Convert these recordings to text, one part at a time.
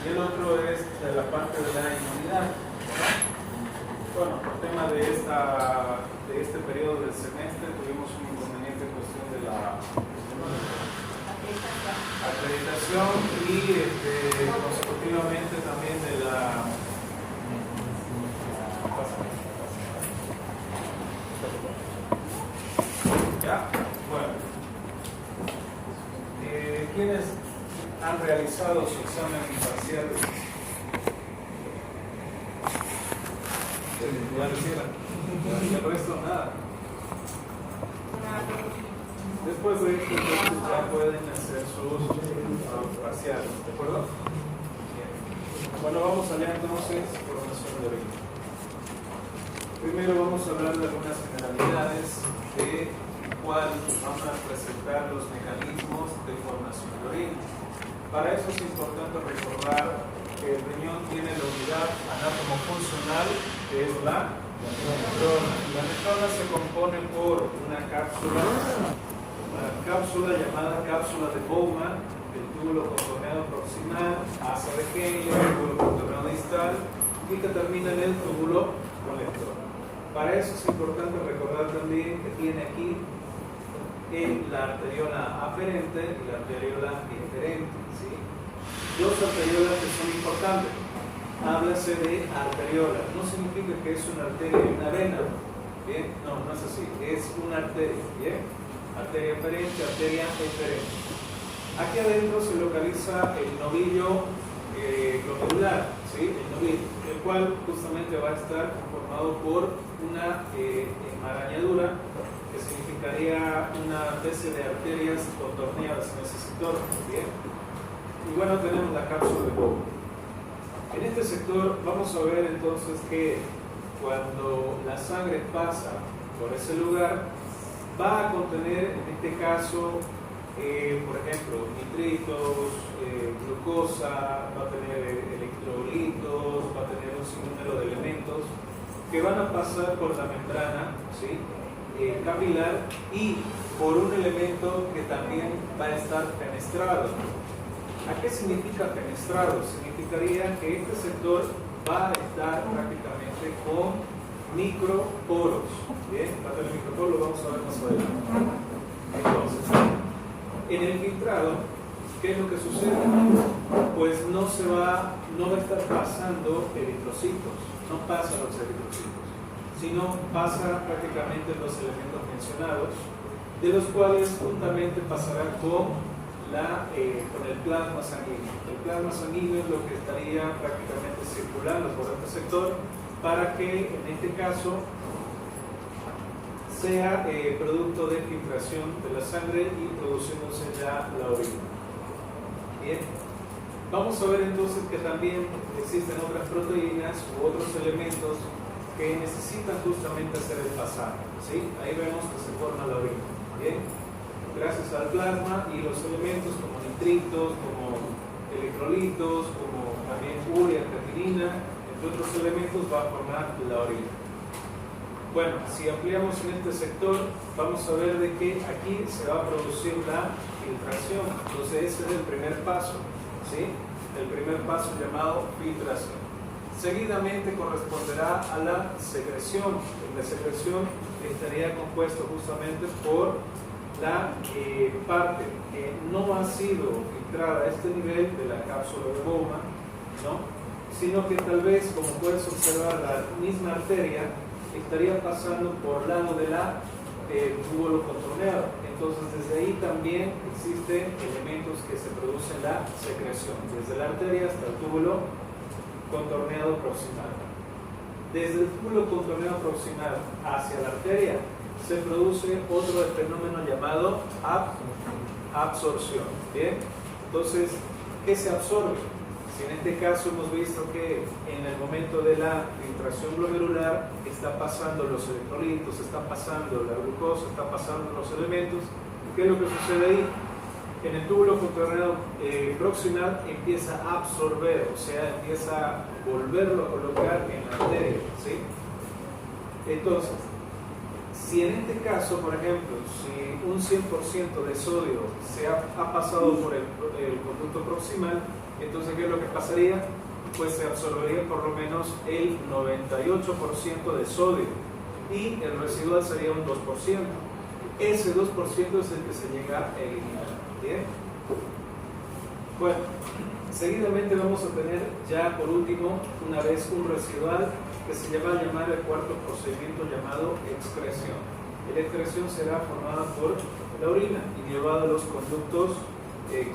y el otro es de la parte de la inmunidad, ¿no? Bueno, por tema de este periodo del semestre tuvimos un inconveniente en cuestión de la acreditación y consecutivamente también de la ¿ya? Bueno, ¿quiénes han realizado su examen parcial? Ya lo hicieron. El resto nada. Después de esto ya pueden hacer sus parciales, ¿de acuerdo? Bien. Bueno, vamos a leer entonces formación de orina. Primero vamos a hablar de algunas generalidades de cuál van a presentar los mecanismos de formación de orina. Para eso es importante recordar que el riñón tiene la unidad anátomo-funcional que es la nefrona. La nefrona se compone por una cápsula llamada cápsula de Bowman, el túbulo contorneado proximal, asa de Henle, el túbulo contorneado distal y que termina en el túbulo colector. Para eso es importante recordar también que tiene aquí la arteriola aferente y la arteriola eferente, ¿sí? Dos arteriolas que son importantes. Háblase de arteriola. No significa que es una arteria y una vena. ¿Bien? No, no es así. Es una arteria. ¿Bien? Arteria aferente, arteria eferente. Aquí adentro se localiza el novillo glomerular, ¿sí? El novillo, el cual justamente va a estar conformado por una enmarañadura que significaría una especie de arterias contorneadas en ese sector. ¿Bien? Y bueno, tenemos la cápsula de Bowman. En este sector vamos a ver entonces que cuando la sangre pasa por ese lugar va a contener en este caso por ejemplo nitritos, glucosa, va a tener electrolitos, va a tener un sinnúmero de elementos que van a pasar por la membrana, ¿sí? Capilar y por un elemento que también va a estar fenestrado. ¿A qué significa fenestrado? Significaría que este sector va a estar prácticamente con microporos. Bien, parte del microporo lo vamos a ver más adelante. Entonces, en el filtrado, ¿qué es lo que sucede? Pues no va a estar pasando eritrocitos, no pasan los eritrocitos, sino pasa prácticamente los elementos mencionados, de los cuales juntamente pasará con el plasma sanguíneo. El plasma sanguíneo es lo que estaría prácticamente circulando por este sector para que en este caso sea producto de filtración de la sangre y produciéndose ya la orina. Bien, vamos a ver entonces que también existen otras proteínas u otros elementos que necesitan justamente hacer el pasaje, ¿sí? Ahí vemos que se forma la orina. Bien, gracias al plasma y los elementos como nitritos, como electrolitos, como también urea, creatinina, entre otros elementos va a formar la orina. Bueno, si ampliamos en este sector, vamos a ver de que aquí se va a producir la filtración. Entonces ese es el primer paso, ¿sí? El primer paso llamado filtración. Seguidamente corresponderá a la secreción. La secreción estaría compuesto justamente por la parte que no ha sido filtrada a este nivel de la cápsula de Bowman, ¿no? Sino que tal vez, como puedes observar, la misma arteria estaría pasando por lado de la túbulo contorneado. Entonces desde ahí también existen elementos que se producen la secreción, desde la arteria hasta el túbulo contorneado proximal. Desde el túbulo contorneado proximal hacia la arteria se produce otro fenómeno llamado absorción. Bien, entonces, ¿qué se absorbe? Si en este caso hemos visto que en el momento de la filtración glomerular está pasando los electrolitos, está pasando la glucosa, está pasando los elementos, ¿qué es lo que sucede ahí? En el túbulo contorneado proximal empieza a absorber, o sea, empieza a volverlo a colocar en la arteria, ¿sí? Entonces, si en este caso, por ejemplo, si un 100% de sodio se ha pasado por el conducto proximal, entonces ¿qué es lo que pasaría? Pues se absorbería por lo menos el 98% de sodio y el residual sería un 2%. Ese 2% es el que se llega a eliminar. ¿Bien? Bueno, seguidamente vamos a tener ya por último una vez un residual que se va a llamar el cuarto procedimiento llamado excreción. La excreción será formada por la orina y llevado a los conductos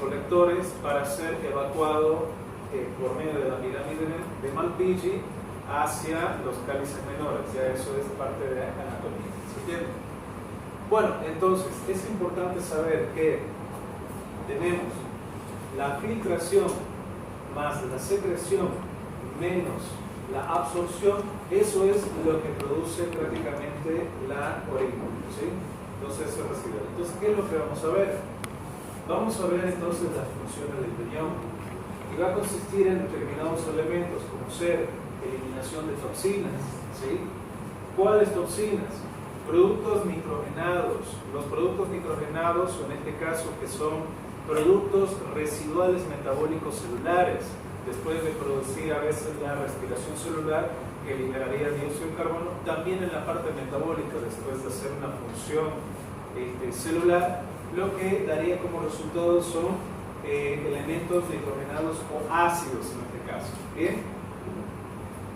colectores para ser evacuado por medio de la pirámide de Malpighi hacia los cálices menores. Ya eso es parte de la anatomía. ¿Se entiende? Bueno, entonces es importante saber que tenemos la filtración más la secreción menos la absorción, eso es lo que produce prácticamente la orina, ¿sí? Entonces eso es residual. Entonces, ¿qué es lo que vamos a ver? Vamos a ver entonces las funciones del riñón y va a consistir en determinados elementos como ser eliminación de toxinas, ¿sí? ¿Cuáles toxinas? Productos microgenados. Los productos microgenados, o en este caso que son productos residuales metabólicos celulares, después de producir a veces la respiración celular que liberaría dióxido de carbono, también en la parte metabólica, después de hacer una función celular, lo que daría como resultado son elementos nitrogenados o ácidos en este caso. ¿Bien?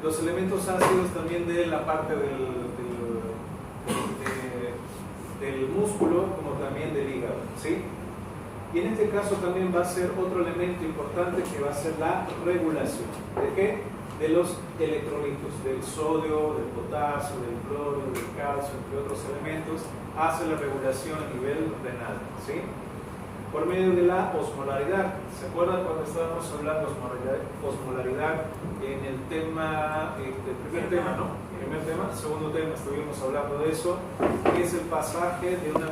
Los elementos ácidos también de la parte del músculo como también del hígado, ¿sí? Y en este caso también va a ser otro elemento importante que va a ser la regulación. ¿De qué? De los electrolitos, del sodio, del potasio, del cloro, del calcio, entre otros elementos, hace la regulación a nivel renal, ¿sí? Por medio de la osmolaridad. ¿Se acuerdan cuando estábamos hablando de osmolaridad en el tema, el primer tema, ¿no? Primer tema, segundo tema, estuvimos hablando de eso, que es el pasaje de una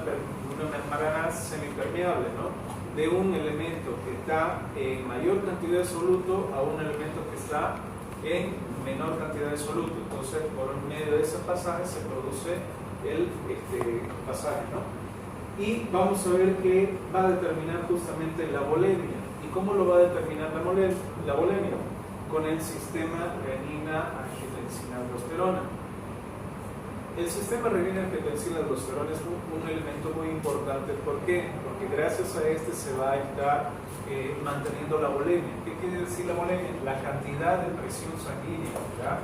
membrana semipermeable, ¿no? De un elemento que está en mayor cantidad de soluto a un elemento que está en menor cantidad de soluto. Entonces, por medio de ese pasaje se produce el pasaje, ¿no? Y vamos a ver que va a determinar justamente la volemia. ¿Y cómo lo va a determinar la volemia? Con el sistema renina-angiotensina-aldosterona. El sistema renina-angiotensina-aldosterona es un elemento muy importante. ¿Por qué? Porque gracias a este se va a estar manteniendo la volemia. ¿Qué quiere decir la volemia? La cantidad de presión sanguínea, ¿ya?,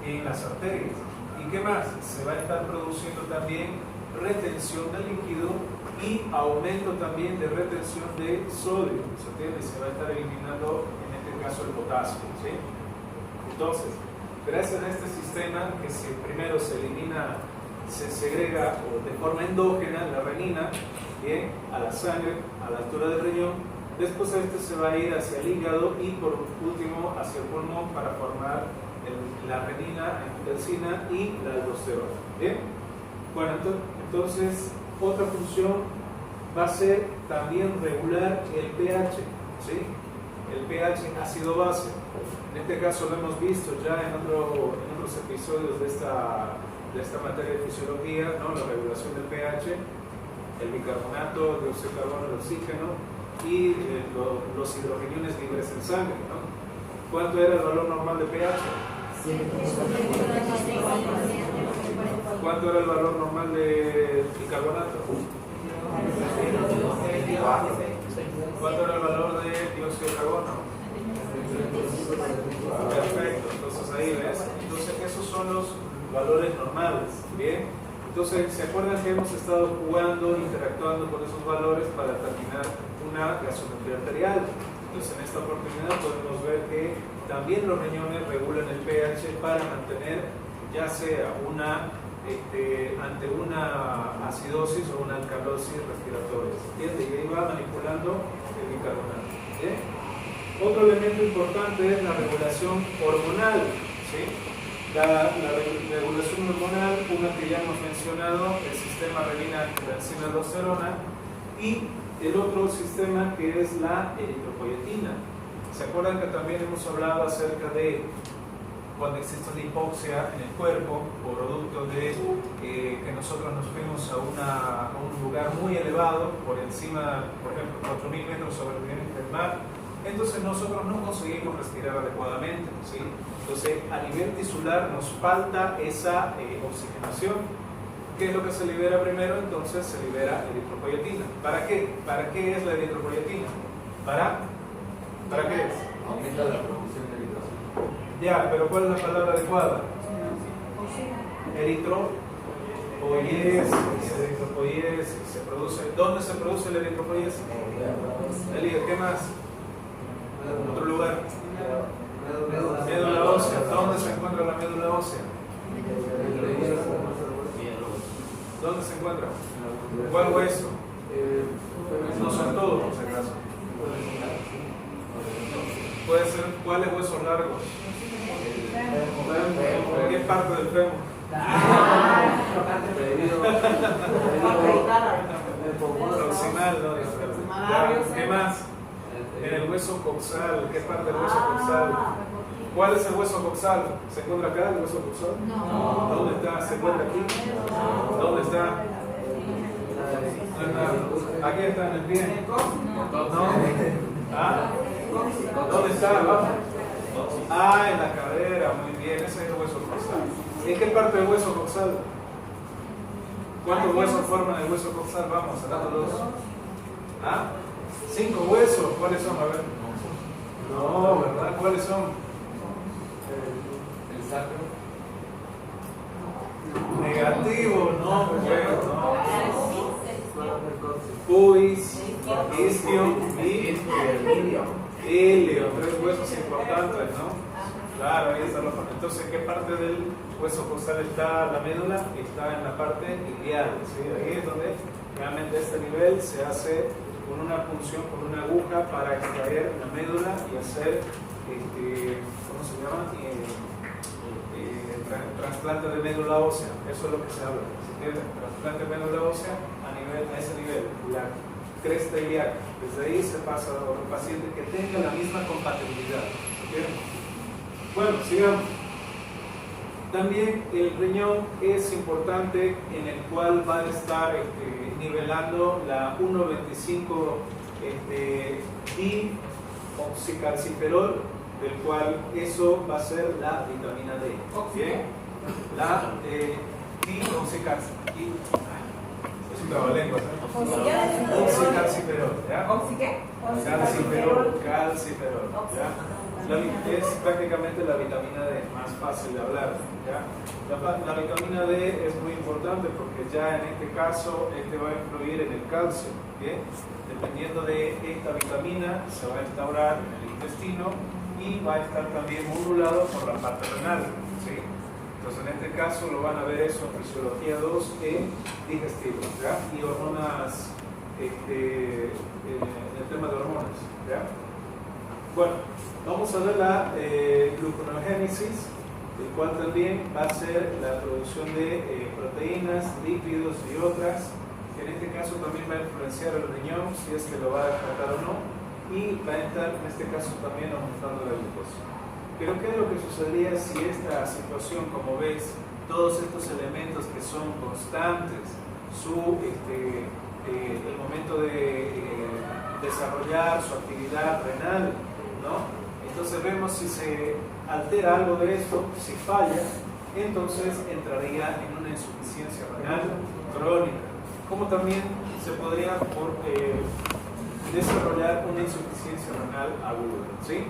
en las arterias. ¿Y qué más? Se va a estar produciendo también retención de líquido y aumento también de retención de sodio, ¿se entiende? Se va a estar eliminando en este caso el potasio, ¿sí? Entonces, gracias a este sistema que primero se elimina, se segrega de forma endógena la renina, ¿bien?, a la sangre, a la altura del riñón, después este se va a ir hacia el hígado y por último hacia el pulmón para formar la renina, angiotensina y la aldosterona, ¿bien? Bueno, entonces, otra función va a ser también regular el pH, ¿sí? El pH ácido-base. En este caso lo hemos visto ya en otros episodios de esta materia de fisiología, ¿no? La regulación del pH, el bicarbonato, el dióxido de carbono, el oxígeno y los hidrogeniones libres en sangre, ¿no? ¿Cuánto era el valor normal de pH? ¿Cuánto era el valor normal de bicarbonato? ¿Cuánto era el valor de dióxido de carbono? Perfecto, entonces ahí ves. Entonces esos son los valores normales, ¿bien? Entonces, ¿se acuerdan que hemos estado jugando, interactuando con esos valores para determinar una gasometría arterial? Entonces en esta oportunidad podemos ver que también los riñones regulan el pH para mantener ya sea ante una acidosis o una alcalosis respiratoria, ¿entiende? Y ahí va manipulando el bicarbonato, ¿bien? Otro elemento importante es la regulación hormonal, ¿sí? La regulación hormonal, una que ya hemos mencionado, el sistema renina-angiotensina-aldosterona, y el otro sistema que es la eritropoyetina. ¿Se acuerdan que también hemos hablado acerca de cuando existe una hipoxia en el cuerpo, producto de que nosotros nos fuimos a un lugar muy elevado, por encima, por ejemplo, 4.000 metros sobre el nivel del mar, entonces nosotros no conseguimos respirar adecuadamente, ¿sí? Entonces, a nivel tisular nos falta esa oxigenación. ¿Qué es lo que se libera primero? Entonces se libera eritropoyetina. ¿Para qué? ¿Para qué es la eritropoyetina? ¿Para qué es? Aumenta la producción de eritrocitos. Ya, pero ¿cuál es la palabra adecuada? Eritropoiesis. Se produce. ¿Dónde se produce la eritropoiesis? Elías, ¿qué más? Otro lugar. Médula ósea. ¿Dónde se encuentra la médula ósea? ¿Dónde se encuentra? ¿Cuál hueso? No son todos, por si acaso. Puede ser, ¿cuáles huesos largos? ¿Qué parte del fémur? Proximal, ¿no? ¿Qué más? En el hueso coxal. ¿Qué parte del hueso coxal? ¿Cuál es el hueso coxal? ¿Se encuentra acá el hueso coxal? No. ¿Dónde está? ¿Se encuentra aquí? ¿Dónde está? Aquí está en el pie. ¿No? ¿Ah? ¿Dónde está? Vamos. Ah, en la cadera, muy bien, ese es el hueso coxal. ¿En qué parte del hueso coxal? ¿Cuántos huesos forman el hueso coxal? Vamos, sacando dos. ¿Ah? 5 huesos, ¿cuáles son? A ver. No, ¿verdad? ¿Cuáles son? El sacro. Negativo, no, bueno, no. Puis, isquio y ilio, 3 huesos importantes, ¿no? Claro, ahí está la parte. Entonces, ¿qué parte del hueso costal está la médula? Está en la parte ilial, ¿sí? Ahí es donde realmente este nivel se hace con una punción, con una aguja para extraer la médula y hacer, ¿cómo se llama? Trasplante de médula ósea. Eso es lo que se habla. Si quieren, trasplante de médula ósea a ese nivel, la cresta iliaca. Desde ahí se pasa a un paciente que tenga la misma compatibilidad. ¿Entienden? Bueno, sigamos. También el riñón es importante, en el cual va a estar nivelando la 1,25 dioxicalciferol, del cual eso va a ser la vitamina D. ¿Bien? La dioxicalciferol. Es un trabalenguas, ¿no? Oxicalciferol, ¿ya? Calciferol, ¿ya? Es prácticamente la vitamina D, más fácil de hablar, ¿ya? La vitamina D es muy importante porque ya en este caso va a influir en el calcio, ¿bien? Dependiendo de esta vitamina se va a instaurar en el intestino y va a estar también modulado por la parte renal, ¿sí? Entonces en este caso lo van a ver eso en fisiología 2 en digestivo, ¿ya? Y hormonas, el tema de hormonas, ¿ya? Bueno, vamos a ver la gluconeogénesis, el cual también va a ser la producción de proteínas, lípidos y otras, que en este caso también va a influenciar el riñón, si es que lo va a descartar o no, y va a estar en este caso también aumentando la glucosa. Pero ¿qué es lo que sucedería si esta situación, como ves, todos estos elementos que son constantes, el momento de desarrollar su actividad renal, ¿no? Entonces vemos si se altera algo de esto, si falla, entonces entraría en una insuficiencia renal crónica, como también se podría desarrollar una insuficiencia renal aguda, ¿sí?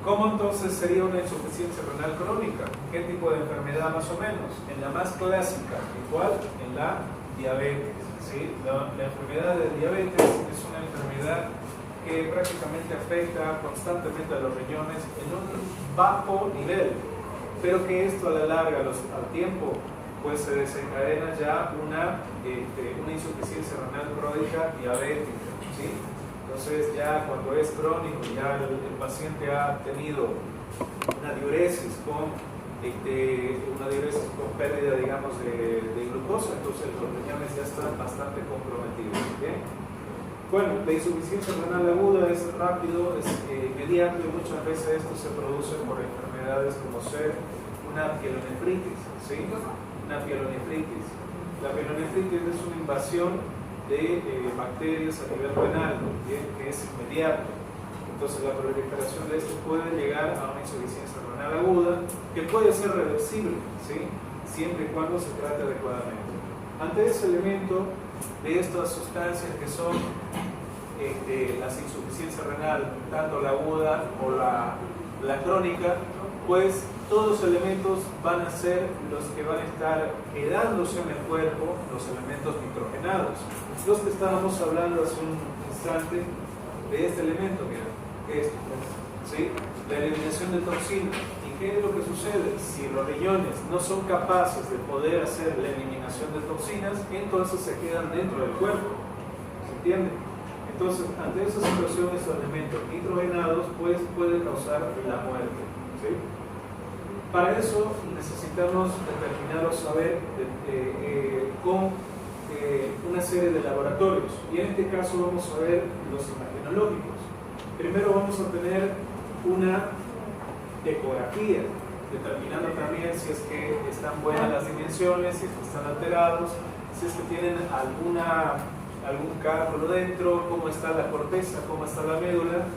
¿Cómo entonces sería una insuficiencia renal crónica? ¿Qué tipo de enfermedad más o menos? En la más clásica, igual en la diabetes, ¿sí? La enfermedad de diabetes es una enfermedad que prácticamente afecta constantemente a los riñones en un bajo nivel, pero que esto a la larga, al tiempo, pues se desencadena ya una insuficiencia renal crónica diabética, ¿sí? Entonces ya cuando es crónico, ya el paciente ha tenido una diuresis con pérdida, digamos, de glucosa, entonces los riñones ya están bastante comprometidos, ¿bien? Bueno, la insuficiencia renal aguda es rápido, es inmediato y muchas veces esto se produce por enfermedades como ser una pielonefritis, ¿sí? Una pielonefritis. La pielonefritis es una invasión de bacterias a nivel renal, ¿bien? Que es inmediato. Entonces la proliferación de esto puede llegar a una insuficiencia renal aguda que puede ser reversible, ¿sí? Siempre y cuando se trate adecuadamente. Ante ese elemento de estas sustancias que son la insuficiencia renal, tanto la aguda o la crónica, pues todos los elementos van a ser los que van a estar quedándose en el cuerpo, los elementos nitrogenados. Los que estábamos hablando hace un instante de este elemento, mira, esto, ¿sí? La eliminación de toxinas. ¿Y qué es lo que sucede? Si los riñones no son capaces de poder hacer la eliminación de toxinas, entonces se quedan dentro del cuerpo. ¿Se entiende? Entonces, ante esa situación, estos elementos nitrogenados pues, pueden causar la muerte, ¿sí? Para eso necesitamos determinar o saber con una serie de laboratorios, y en este caso vamos a ver los imagenológicos. Primero vamos a tener una ecografía, determinando también si es que están buenas las dimensiones, si es que están alterados, si es que tienen algún cálculo dentro, cómo está la corteza, cómo está la médula,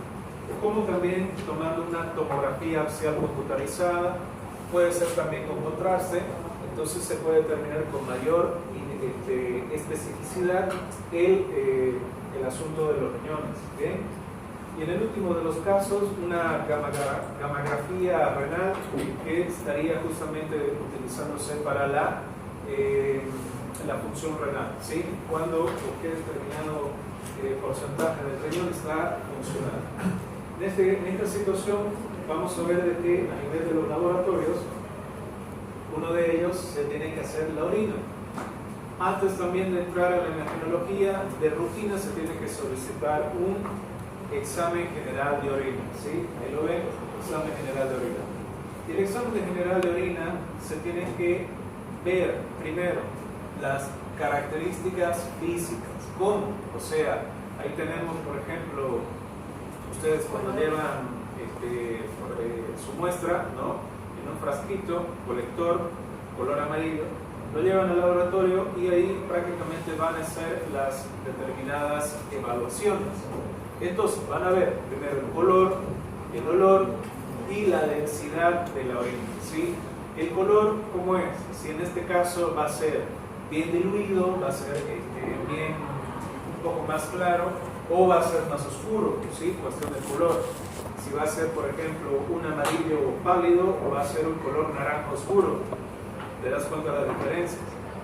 como también tomando una tomografía axial computarizada, puede ser también con contraste, entonces se puede determinar con mayor especificidad el asunto de los riñones, ¿bien? Y en el último de los casos, una gamografía renal que estaría justamente utilizándose para la función renal, ¿sí? Cuando qué determinado porcentaje del riñón está funcionando. En esta situación vamos a ver de que a nivel de los laboratorios, uno de ellos se tiene que hacer la orina. Antes también de entrar a la imagenología, de rutina se tiene que solicitar un examen general de orina, ¿sí? Ahí lo ven, examen general de orina. Y el examen general de orina se tiene que ver primero las características físicas. ¿Cómo? O sea, ahí tenemos, por ejemplo, ustedes cuando llevan su muestra, ¿no? En un frasquito, colector, color amarillo, lo llevan al laboratorio y ahí prácticamente van a hacer las determinadas evaluaciones. Entonces van a ver primero el color, el olor y la densidad de la orina, ¿sí? El color, ¿cómo es? Si en este caso va a ser bien diluido, va a ser bien un poco más claro, o va a ser más oscuro, ¿sí? Cuestión de color. Si va a ser, por ejemplo, un amarillo pálido o va a ser un color naranja oscuro, te das cuenta de las diferencias.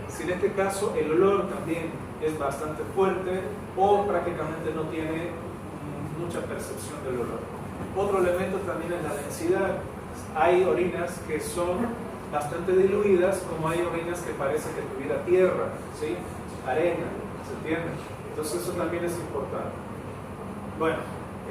Si en este caso el olor también es bastante fuerte o prácticamente no tiene mucha percepción del olor. Otro elemento también es la densidad. Hay orinas que son bastante diluidas, como hay orinas que parece que tuviera tierra, ¿sí? Arena, ¿se entiende? Entonces eso también es importante. Bueno,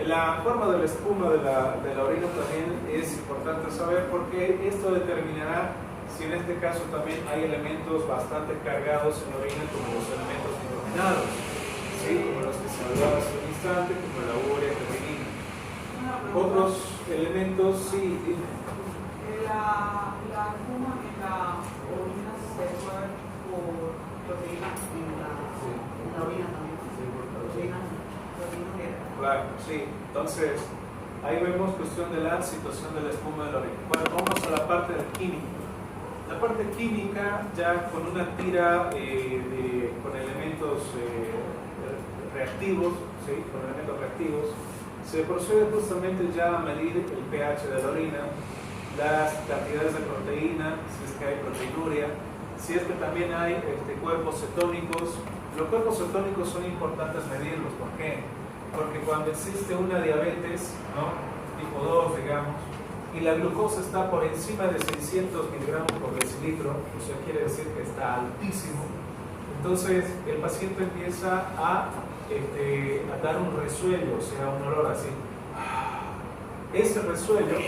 la forma de la espuma de la orina también es importante saber, porque esto determinará si en este caso también hay elementos bastante cargados en la orina, como los elementos nitrogenados, ¿sí? Como los que se hablaba hace un instante, como la urea, femenina. Otros elementos, sí, dime. La espuma en la orina se puede por proteínas en la orina también. Claro, sí. Entonces, ahí vemos cuestión de la situación de la espuma de la orina. Bueno, vamos a la parte química. La parte química, ya con una tira con elementos reactivos, ¿sí? Con elementos reactivos, se procede justamente ya a medir el pH de la orina, las cantidades de proteína, si es que hay proteinuria, si es que también hay cuerpos cetónicos. Los cuerpos cetónicos son importantes medirlos. ¿Por qué? Porque cuando existe una diabetes, ¿no? Tipo 2, digamos, y la glucosa está por encima de 600 miligramos por decilitro, o sea, quiere decir que está altísimo, entonces el paciente empieza a dar un resuello, o sea, un olor así. Ese resuello,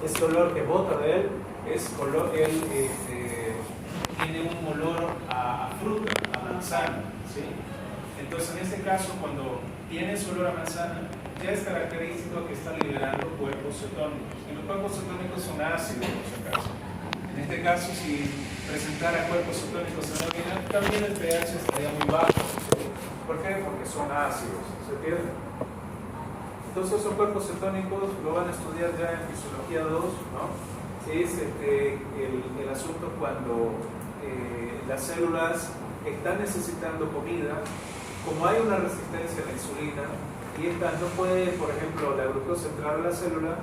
ese olor que bota de él, es olor, tiene un olor a fruta, a manzana, ¿sí? Entonces, en este caso, cuando tiene ese olor a manzana, ya es característico que está liberando cuerpos cetónicos. Y los cuerpos cetónicos son ácidos, por si acaso. En este caso, si presentara cuerpos cetónicos en la orina, también el pH estaría muy bajo. ¿Sí? ¿Por qué? Porque son ácidos. ¿Se entiende? Entonces esos cuerpos cetónicos lo van a estudiar ya en fisiología 2, ¿no? Es el asunto cuando las células están necesitando comida, como hay una resistencia a la insulina y esta no puede, por ejemplo, la glucosa entrar a la célula,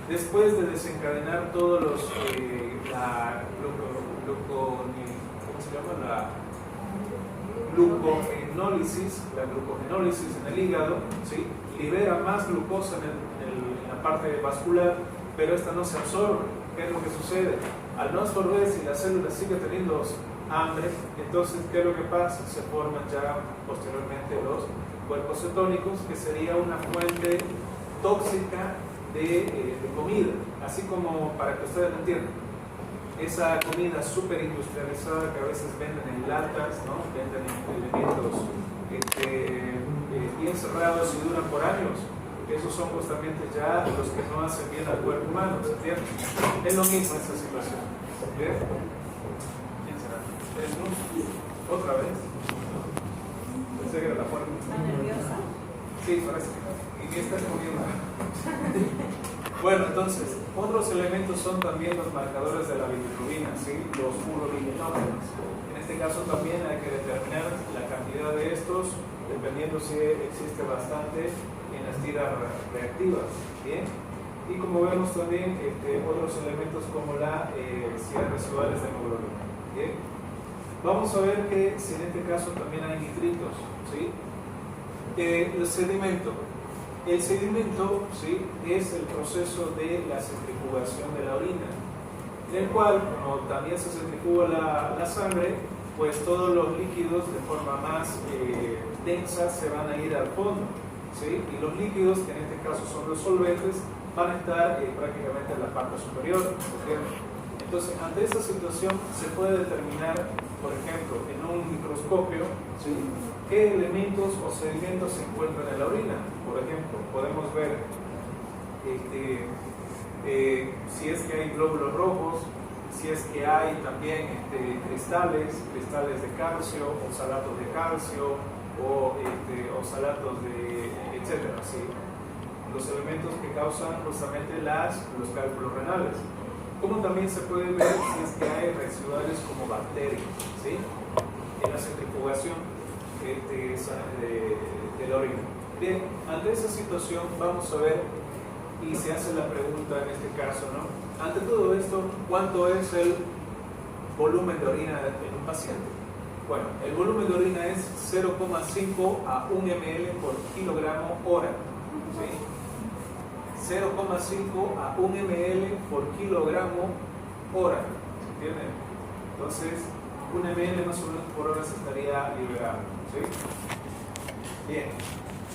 después de desencadenar todos los la glucogenólisis en el hígado, ¿sí? Libera más glucosa en la parte vascular, pero esta no se absorbe. ¿Qué es lo que sucede? Al no absorberse y la célula sigue teniendo hambre, entonces ¿qué es lo que pasa? Se forman ya posteriormente los cuerpos cetónicos, que sería una fuente tóxica de comida, así como para que ustedes lo entiendan. Esa comida súper industrializada que a veces venden en latas, ¿no? Venden elementos bien cerrados y duran por años. Esos son justamente ya los que no hacen bien al cuerpo humano, ¿se entiende? Es lo mismo esta situación. ¿Bien? ¿Quién será? ¿Es luz? ¿Otra vez? Pensé que era la puerta. ¿Está nerviosa? Sí, parece que no. Y ni está comiendo. Bueno, entonces, otros elementos son también los marcadores de la bilirrubina, ¿sí? Los urobilinógenos. En este caso también hay que determinar la cantidad de estos, dependiendo si existe bastante en las tiras reactivas, ¿bien? Y como vemos también otros elementos como la si hay residuales de hemoglobina, ¿bien? Vamos a ver que si en este caso también hay nitritos, ¿sí? El sedimento. El sedimento, ¿sí? Es el proceso de la centrifugación de la orina, en el cual, como también se centrifuga la sangre, pues todos los líquidos de forma más densa se van a ir al fondo, ¿sí? Y los líquidos, que en este caso son los solventes, van a estar prácticamente en la parte superior, ¿okay? Entonces, ante esta situación se puede determinar, por ejemplo, en un microscopio, ¿sí? ¿Qué elementos o sedimentos se encuentran en la orina? Por ejemplo, podemos ver si es que hay glóbulos rojos, si es que hay también cristales de calcio, oxalatos de calcio, o oxalatos de etcétera, ¿sí? Los elementos que causan justamente los cálculos renales. Como también se puede ver si es que hay residuales como bacterias, ¿sí? En la centrifugación de la orina. Bien, ante esa situación vamos a ver, y se hace la pregunta en este caso, ¿no? Ante todo esto, ¿cuánto es el volumen de orina en un paciente? Bueno, el volumen de orina es 0,5 a 1 ml por kilogramo hora, ¿sí? 0,5 a 1 ml por kilogramo hora, ¿se entiende? Entonces, 1 ml más o menos por hora se estaría liberando, ¿sí? Bien,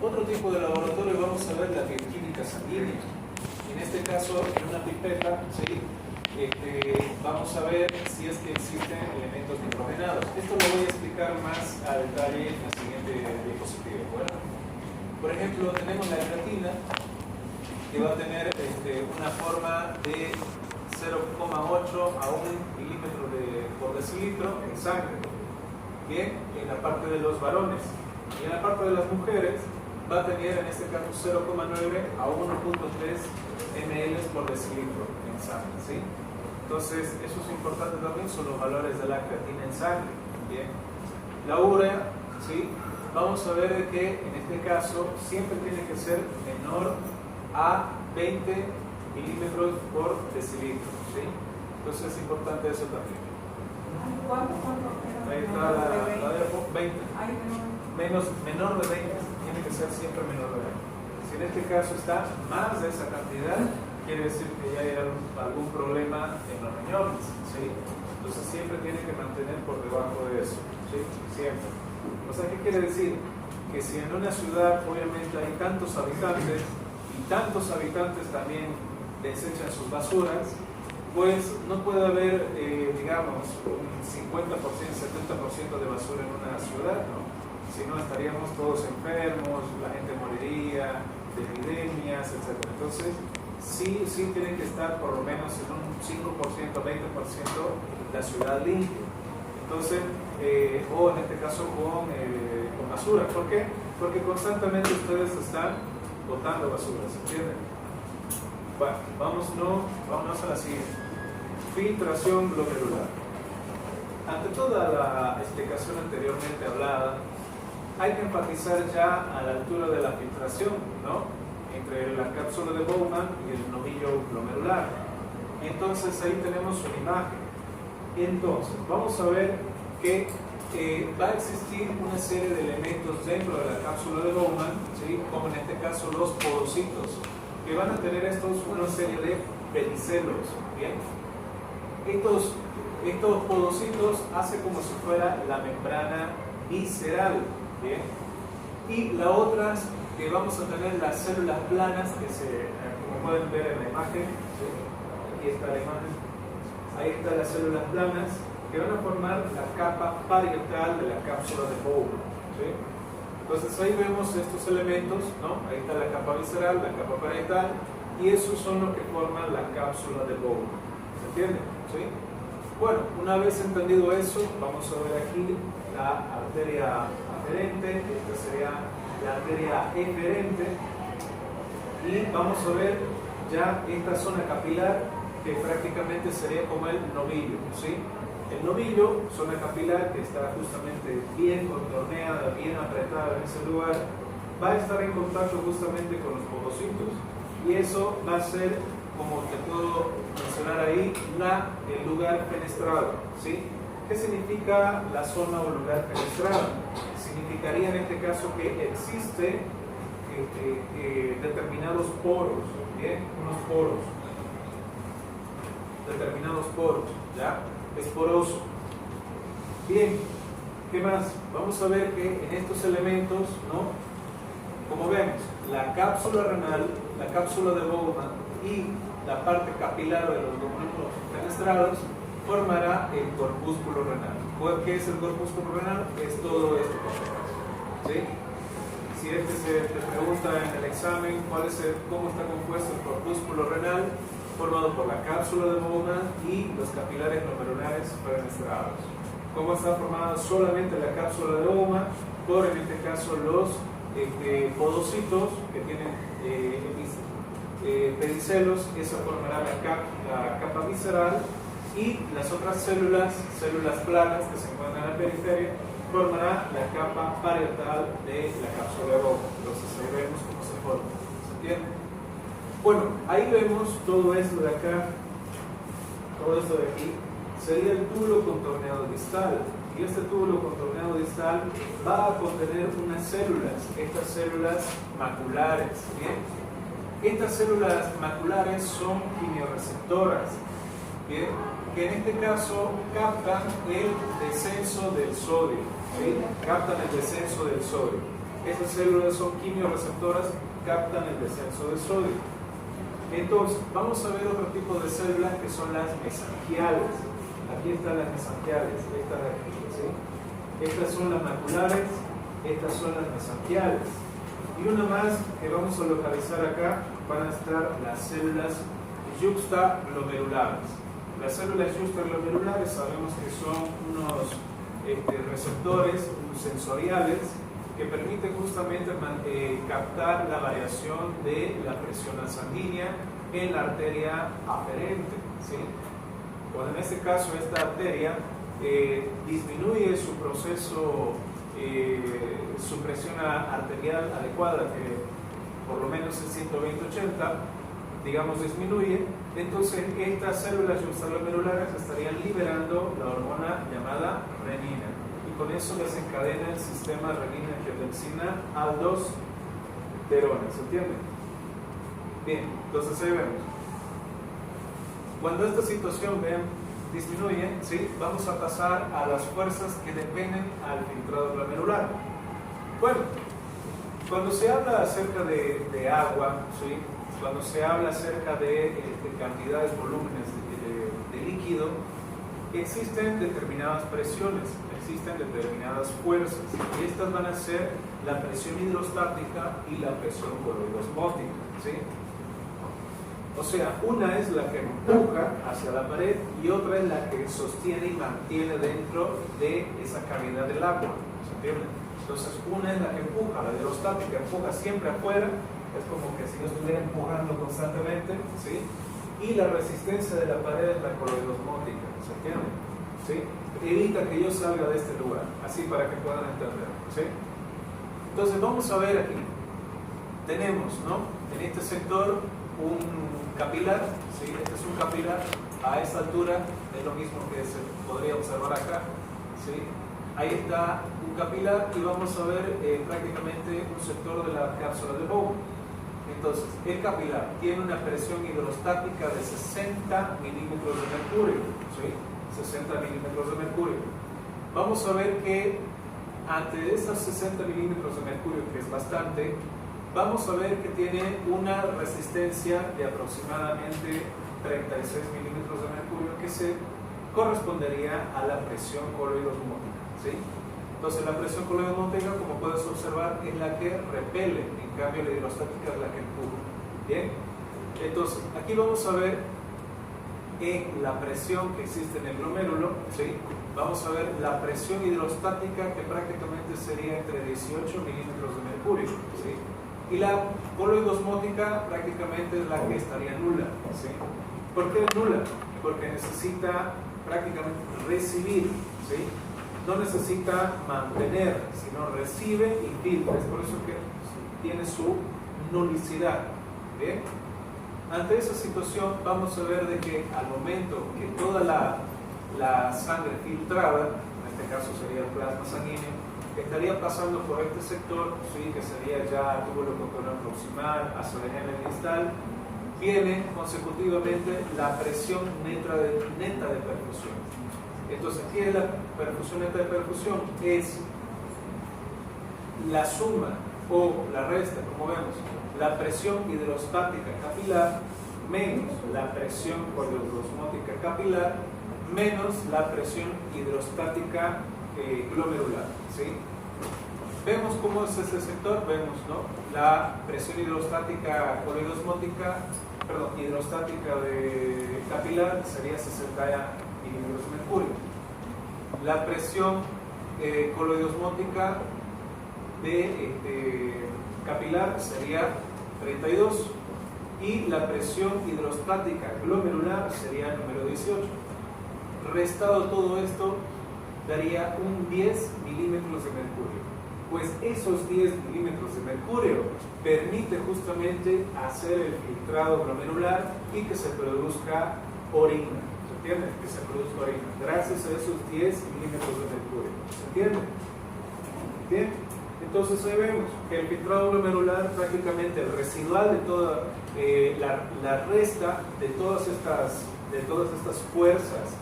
otro tipo de laboratorio vamos a ver la bioquímica sanguínea. En este caso, en una pipeta, ¿sí? Vamos a ver si es que existen elementos nitrogenados. Esto lo voy a explicar más a detalle en la siguiente diapositiva. Bueno, por ejemplo, tenemos la creatina, que va a tener una forma de 0,8 a 1 milímetro por decilitro en sangre, bien, en la parte de los varones, y en la parte de las mujeres va a tener en este caso 0,9 a 1,3 ml por decilitro en sangre, ¿sí? Entonces, eso es importante también, son los valores de la creatina en sangre, bien. La urea, ¿sí? Vamos a ver que en este caso siempre tiene que ser menor a 20 milímetros por decilitro, ¿sí? Entonces es importante eso también. ¿Cuánto? Ahí está la de 20. Menor de 20, tiene que ser siempre menor de 20. Si en este caso está más de esa cantidad, quiere decir que ya hay algún problema en los riñones, ¿sí? Entonces siempre tiene que mantener por debajo de eso, ¿sí? Siempre. O sea, ¿qué quiere decir? Que si en una ciudad obviamente hay tantos habitantes y tantos habitantes también desechan sus basuras, pues no puede haber, digamos, un 50%, 70% de basura en una ciudad, ¿no? Si no, estaríamos todos enfermos, la gente moriría de epidemias, etc. Entonces, sí tiene que estar por lo menos en un 5%, 20% la ciudad limpia. Entonces, o en este caso con basura. ¿Por qué? Porque constantemente ustedes están botando basura, ¿se entiende? Bueno, vámonos a la siguiente. Filtración glomerular. Ante toda la explicación anteriormente hablada, hay que enfatizar ya a la altura de la filtración, ¿no?, entre la cápsula de Bowman y el novillo glomerular. Entonces ahí tenemos una imagen. Entonces vamos a ver que va a existir una serie de elementos dentro de la cápsula de Bowman, ¿sí?, como en este caso los podocitos, que van a tener una serie de pedicelos. Bien, estos podocitos hacen como si fuera la membrana visceral. Bien, y la otra que vamos a tener las células planas que como pueden ver en la imagen, ¿sí?, aquí está la imagen, ahí están las células planas que van a formar la capa parietal de la cápsula de Bowman, ¿sí? Entonces ahí vemos estos elementos, ¿no? Ahí está la capa visceral, la capa parietal, y esos son los que forman la cápsula de Bowman. ¿Se entiende? ¿Sí? Bueno, una vez entendido eso, vamos a ver aquí la arteria aferente, esta sería la arteria eferente, y vamos a ver ya esta zona capilar que prácticamente sería como el novillo, ¿sí? El novillo, zona capilar que está justamente bien contorneada, bien apretada en ese lugar, va a estar en contacto justamente con los podocitos, y eso va a ser, como te puedo mencionar ahí, el lugar fenestrado, ¿sí? ¿Qué significa la zona o lugar fenestrado? Significaría en este caso que existe determinados poros, ¿bien? Unos poros, determinados poros, ¿ya? Es poroso. Bien, ¿qué más? Vamos a ver que en estos elementos, ¿no?, como vemos, la cápsula renal, la cápsula de Bowman y la parte capilar de los glóbulos fenestrados formará el corpúsculo renal. ¿Qué es el corpúsculo renal? Es todo esto, ¿sí? Si se te pregunta en el examen cómo está compuesto el corpúsculo renal, formado por la cápsula de Bowman y los capilares glomerulares fenestrados. ¿Cómo está formada solamente la cápsula de Bowman? Por, en este caso, los podocitos que tienen pedicelos, esa formará la capa visceral, y las otras células planas que se encuentran en la periferia, formará la capa parietal de la cápsula de Bowman. Entonces ahí vemos cómo se forma. ¿Se entiende? Bueno, ahí vemos todo esto de acá, todo esto de aquí, sería el túbulo contorneado distal. Y este túbulo contorneado distal va a contener unas células, estas células maculares, ¿bien? Estas células maculares son quimioreceptoras, ¿bien?, que en este caso captan el descenso del sodio, ¿sí? Captan el descenso del sodio. Estas células son quimioreceptoras, captan el descenso del sodio. Entonces, vamos a ver otro tipo de células que son las mesangiales. Aquí están las mesangiales, estas de aquí, ¿sí? Estas son las maculares, estas son las mesangiales. Y una más que vamos a localizar acá van a estar las células yuxtaglomerulares. Las células yuxtaglomerulares sabemos que son unos receptores sensoriales que permiten justamente captar la variación de la presión sanguínea en la arteria aferente, ¿sí? Cuando en este caso esta arteria disminuye su proceso, su presión arterial adecuada, que por lo menos es 120/80, digamos, disminuye, entonces estas células yuxtaglomerulares estarían liberando la hormona llamada renina, y con eso desencadena el sistema renina-angiotensina-aldosterona. ¿Se entiende? Bien, entonces ahí vemos. Cuando esta situación disminuye, ¿sí?, vamos a pasar a las fuerzas que dependen al filtrado glomerular. Bueno, cuando se habla acerca de agua, ¿sí?, cuando se habla acerca de cantidades, volúmenes de líquido, existen determinadas presiones, existen determinadas fuerzas, y estas van a ser la presión hidrostática y la presión coloidosmótica, ¿sí? O sea, una es la que empuja hacia la pared y otra es la que sostiene y mantiene dentro de esa cavidad del agua, ¿se entiende? Entonces, una es la que empuja, la hidrostática empuja siempre afuera, es como que si yo estuviera empujando constantemente, ¿sí? Y la resistencia de la pared es la coloidosmótica, ¿se entiende? ¿Sí? Evita que yo salga de este lugar, así para que puedan entender, ¿sí? Entonces vamos a ver aquí, tenemos, ¿no? En este sector un capilar, ¿sí? Este es un capilar a esta altura, es lo mismo que se podría observar acá, ¿sí? Ahí está un capilar y vamos a ver prácticamente un sector de la cápsula de Bowen. Entonces, el capilar tiene una presión hidrostática de 60 milímetros de mercurio, ¿sí? 60 milímetros de mercurio. Vamos a ver que ante esos 60 milímetros de mercurio, que es bastante, vamos a ver que tiene una resistencia de aproximadamente 36 milímetros de mercurio, que se correspondería a la presión coloidosmótica, ¿sí? Entonces la presión coloidosmótica, como puedes observar, es la que repele, en cambio la hidrostática es la que empuja. Bien, entonces aquí vamos a ver en la presión que existe en el glomérulo, ¿sí? Vamos a ver la presión hidrostática, que prácticamente sería entre 18 milímetros de mercurio, ¿sí? Y la coloidosmótica prácticamente es la que estaría nula, ¿sí? ¿Por qué es nula? Porque necesita prácticamente recibir, ¿sí? No necesita mantener, sino recibe y filtra. Es por eso que tiene su nulicidad. ¿Bien? Ante esa situación vamos a ver de que al momento que toda la sangre filtrada, en este caso sería el plasma sanguíneo, estaría pasando por este sector, ¿sí? Que sería ya túbulo contorno proximal, azorenal distal, viene consecutivamente la presión neta de perfusión. Entonces, ¿qué es la perfusión neta de perfusión? Es la suma o la resta, como vemos, la presión hidrostática capilar menos la presión coloidosmótica capilar menos la presión hidrostática glomerular, ¿sí? Vemos cómo es ese sector, vemos, ¿no? La presión hidrostática hidrostática de capilar sería 60 milímetros de mercurio. La presión coloidosmótica de capilar sería 32 y la presión hidrostática glomerular sería el número 18. Restado todo esto daría un 10 milímetros de mercurio. Pues esos 10 milímetros de mercurio permite justamente hacer el filtrado glomerular y que se produzca orina. ¿Se entiende? Que se produzca orina. Gracias a esos 10 milímetros de mercurio. ¿Se entiende? Bien. Entonces ahí vemos que el filtrado glomerular prácticamente el residual de toda la resta de todas estas fuerzas,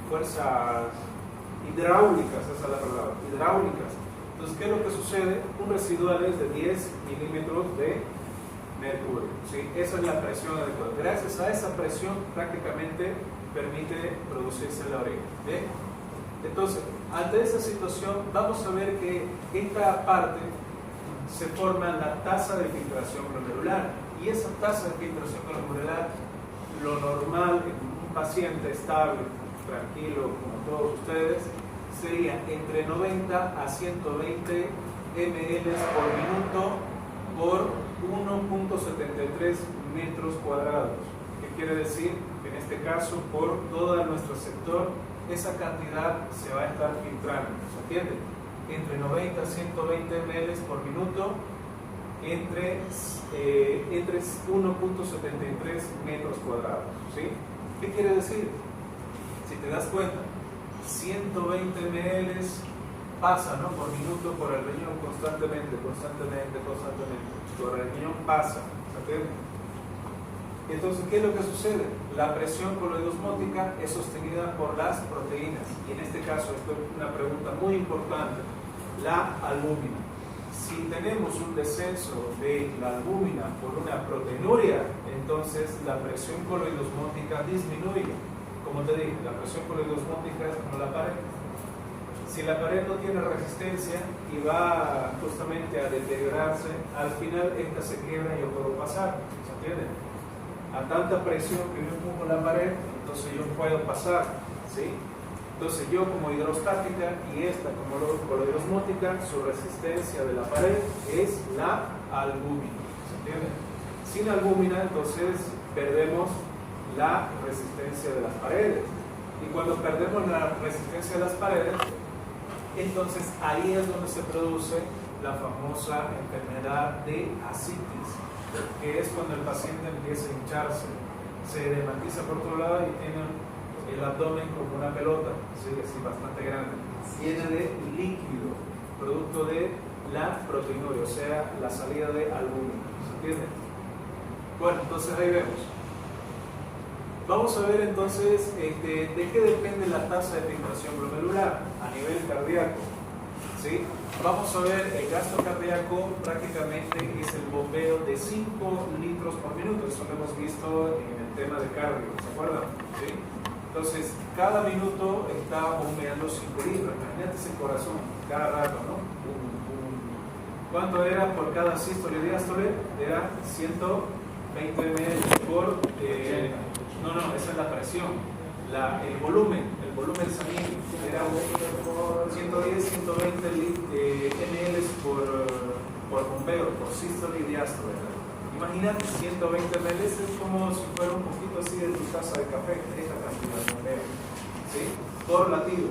fuerzas hidráulicas, esa es la palabra, hidráulicas. Entonces, ¿qué es lo que sucede? Un residual es de 10 milímetros de mercurio, ¿sí? Esa es la presión adecuada. Gracias a esa presión prácticamente permite producirse la orina. ¿Bien? Entonces, ante esa situación vamos a ver que en cada parte se forma la tasa de filtración glomerular, y esa tasa de filtración glomerular, lo normal en un paciente estable, tranquilo como todos ustedes, sería entre 90 a 120 ml por minuto por 1.73 metros cuadrados. ¿Qué quiere decir? Que en este caso, por todo nuestro sector, esa cantidad se va a estar filtrando, ¿se entiende? Entre 90 a 120 ml por minuto, entre 1.73 metros cuadrados, ¿sí? ¿Qué quiere decir? Si te das cuenta, 120 ml pasa, ¿no? Por minuto por el riñón constantemente, por el riñón pasa, ¿se entiende? Entonces, ¿qué es lo que sucede? La presión coloidosmótica es sostenida por las proteínas, y en este caso, esto es una pregunta muy importante, la albúmina. Si tenemos un descenso de la albúmina por una proteinuria, entonces la presión coloidosmótica disminuye. Como te dije, la presión coloidosmótica es como la pared. Si la pared no tiene resistencia y va justamente a deteriorarse, al final esta se quiebra y yo puedo pasar, ¿se entiende? A tanta presión que yo empujo la pared, entonces yo puedo pasar, ¿sí? Entonces yo como hidrostática y esta como coloidosmótica, su resistencia de la pared es la albúmina. ¿Se entiende? Sin albúmina, entonces perdemos la resistencia de las paredes. Y cuando perdemos la resistencia de las paredes, entonces ahí es donde se produce la famosa enfermedad de ascitis, que es cuando el paciente empieza a hincharse, se edematiza por otro lado y tiene el abdomen como una pelota, ¿sí? Así bastante grande, llena de líquido, producto de la proteinuria, o sea, la salida de albúmina. ¿Se entiende? Bueno, entonces ahí vemos. Vamos a ver entonces de qué depende la tasa de filtración glomerular a nivel cardíaco. ¿Sí? Vamos a ver, el gasto cardíaco prácticamente es el bombeo de 5 litros por minuto. Eso lo hemos visto en el tema de cardio, ¿se acuerdan? ¿Sí? Entonces, cada minuto está bombeando 5 litros. Imagínate ese corazón, cada rato, ¿no? ¿Cuánto era por cada sístole y diástole? Era 120 ml por... no, esa es la presión. El volumen sanguíneo era 110, 120 ml por bombeo, por sístole y diástole. Imagínate 120 ml, es como si fuera un poquito así de tu taza de café, esta cantidad de bombeo, ¿sí? Por latido.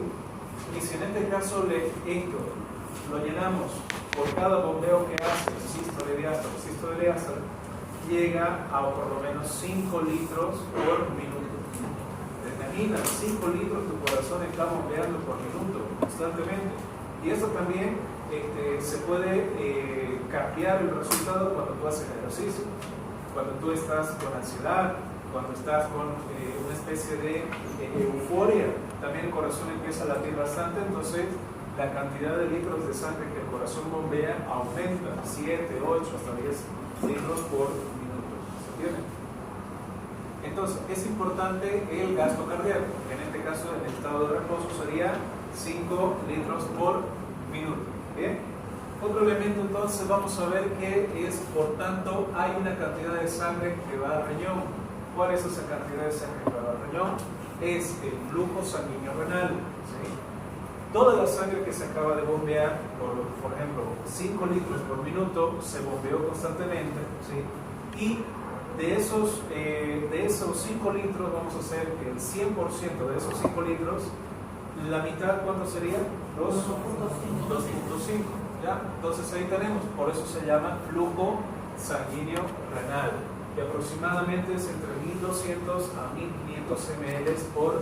Y si en este caso lo llenamos por cada bombeo que hace, sístole y diástole, llega a por lo menos 5 litros por minuto. Imagina, 5 litros tu corazón está bombeando por minuto constantemente. Y eso también se puede cambiar el resultado cuando tú haces ejercicio, cuando tú estás con ansiedad, cuando estás con una especie de euforia. También el corazón empieza a latir bastante, entonces la cantidad de litros de sangre que el corazón bombea aumenta, 7, 8, hasta 10 litros por minuto. ¿Se entiende? Entonces, es importante el gasto cardíaco. En este caso, en el estado de reposo sería 5 litros por minuto. ¿Bien? Otro elemento, entonces, vamos a ver que es, por tanto, hay una cantidad de sangre que va al riñón. ¿Cuál es esa cantidad de sangre que va al riñón? Es el flujo sanguíneo renal. ¿Sí? Toda la sangre que se acaba de bombear, por ejemplo, 5 litros por minuto, se bombeó constantemente. ¿Sí? Y de esos 5 litros, vamos a hacer que el 100% de esos 5 litros, la mitad, ¿cuánto sería? 2.5. ¿Ya? Entonces ahí tenemos, por eso se llama flujo sanguíneo renal, que aproximadamente es entre 1200 a 1500 ml por